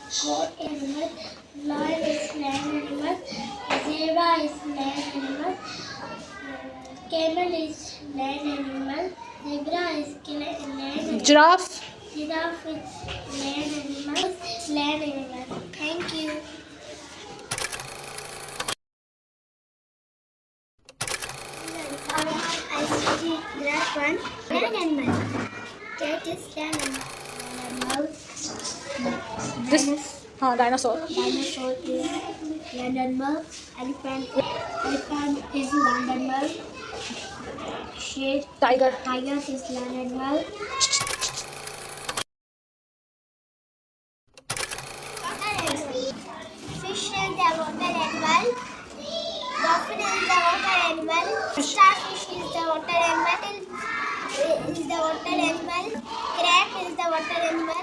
goat animal, lion is land animal, zebra is land animal, camel is land animal, zebra is land animal, Giraffe. giraffe is land animal, land animal. Thank you. I studied graph one. Land animal. Cat is land animal. This dinosaur. Dinosaur is land animal. Elephant is land animal. Shed. Tiger. Tiger is land animal. Fish is the water animal. Dolphin is the water animal. Starfish is the water animal. Is the water animal. Crab is the water animal.